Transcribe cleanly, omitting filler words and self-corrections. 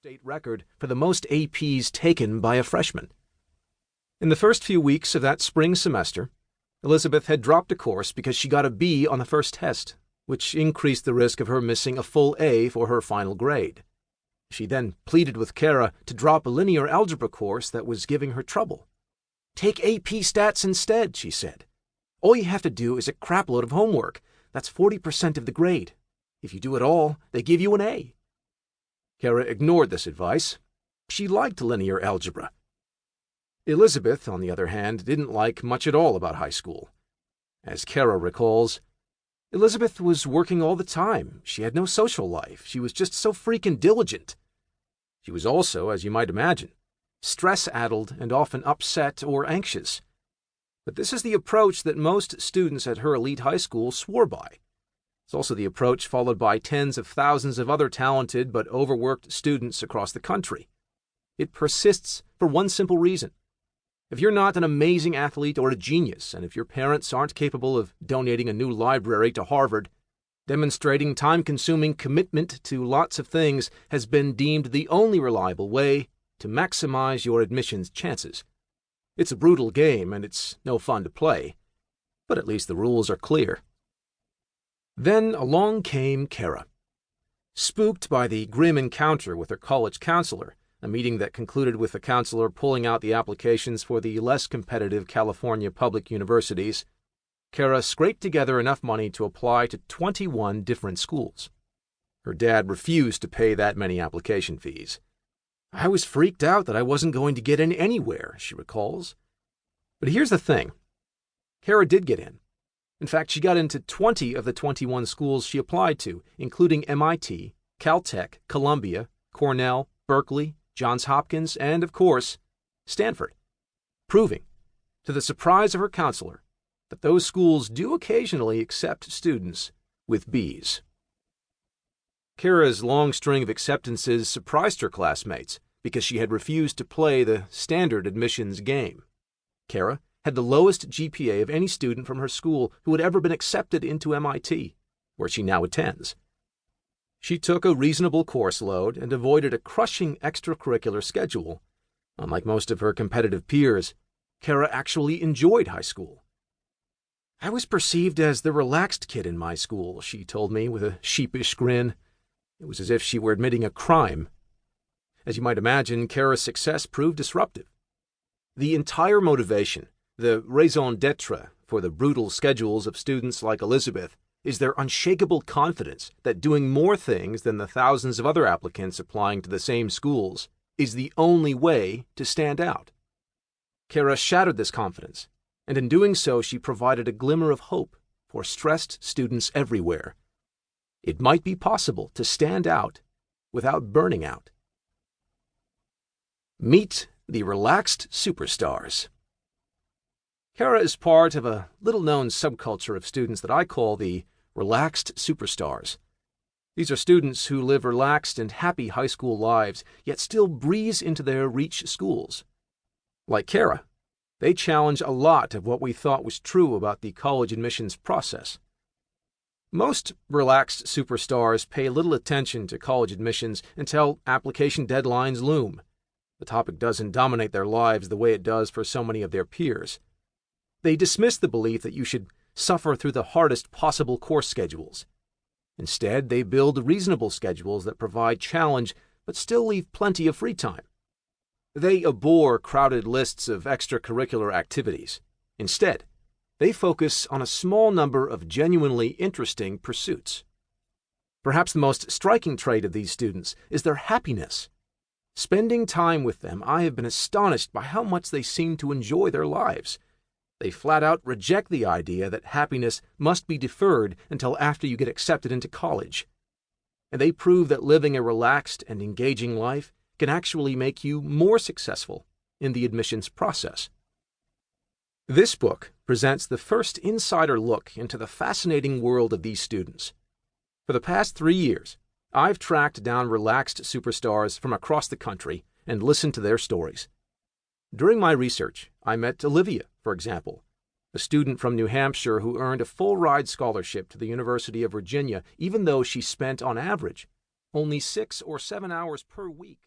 state record for the most APs taken by a freshman. In the first few weeks of that spring semester, Elizabeth had dropped a course because she got a B on the first test, which increased the risk of her missing a full A for her final grade. She then pleaded with Kara to drop a linear algebra course that was giving her trouble. "Take AP Stats instead," she said. "All you have to do is a crapload of homework. That's 40% of the grade. If you do it all, they give you an A." Kara ignored this advice. She liked linear algebra. Elizabeth, on the other hand, didn't like much at all about high school. As Kara recalls, Elizabeth was working all the time. She had no social life. She was just so freaking diligent. She was also, as you might imagine, stress-addled and often upset or anxious. But this is the approach that most students at her elite high school swore by. It's also the approach followed by tens of thousands of other talented but overworked students across the country. It persists for one simple reason. If you're not an amazing athlete or a genius, and if your parents aren't capable of donating a new library to Harvard, demonstrating time-consuming commitment to lots of things has been deemed the only reliable way to maximize your admissions chances. It's a brutal game, and it's no fun to play, but at least the rules are clear. Then along came Kara. Spooked by the grim encounter with her college counselor, a meeting that concluded with the counselor pulling out the applications for the less competitive California public universities, Kara scraped together enough money to apply to 21 different schools. Her dad refused to pay that many application fees. "I was freaked out that I wasn't going to get in anywhere," she recalls. But here's the thing. Kara did get in. In fact, she got into 20 of the 21 schools she applied to, including MIT, Caltech, Columbia, Cornell, Berkeley, Johns Hopkins, and, of course, Stanford, proving, to the surprise of her counselor, that those schools do occasionally accept students with B's. Kara's long string of acceptances surprised her classmates because she had refused to play the standard admissions game. Kara had the lowest GPA of any student from her school who had ever been accepted into MIT, where she now attends. She took a reasonable course load and avoided a crushing extracurricular schedule. Unlike most of her competitive peers, Kara actually enjoyed high school. "I was perceived as the relaxed kid in my school," she told me with a sheepish grin. It was as if she were admitting a crime. As you might imagine, Kara's success proved disruptive. The entire motivation, the raison d'etre for the brutal schedules of students like Elizabeth, is their unshakable confidence that doing more things than the thousands of other applicants applying to the same schools is the only way to stand out. Kara shattered this confidence, and in doing so she provided a glimmer of hope for stressed students everywhere. It might be possible to stand out without burning out. Meet the relaxed superstars. Kara is part of a little-known subculture of students that I call the relaxed superstars. These are students who live relaxed and happy high school lives, yet still breeze into their reach schools. Like Kara, they challenge a lot of what we thought was true about the college admissions process. Most relaxed superstars pay little attention to college admissions until application deadlines loom. The topic doesn't dominate their lives the way it does for so many of their peers. They dismiss the belief that you should suffer through the hardest possible course schedules. Instead, they build reasonable schedules that provide challenge but still leave plenty of free time. They abhor crowded lists of extracurricular activities. Instead, they focus on a small number of genuinely interesting pursuits. Perhaps the most striking trait of these students is their happiness. Spending time with them, I have been astonished by how much they seem to enjoy their lives. They flat out reject the idea that happiness must be deferred until after you get accepted into college. And they prove that living a relaxed and engaging life can actually make you more successful in the admissions process. This book presents the first insider look into the fascinating world of these students. For the past 3 years, I've tracked down relaxed superstars from across the country and listened to their stories. During my research, I met Olivia, for example, a student from New Hampshire who earned a full-ride scholarship to the University of Virginia even though she spent, on average, only 6 or 7 hours per week.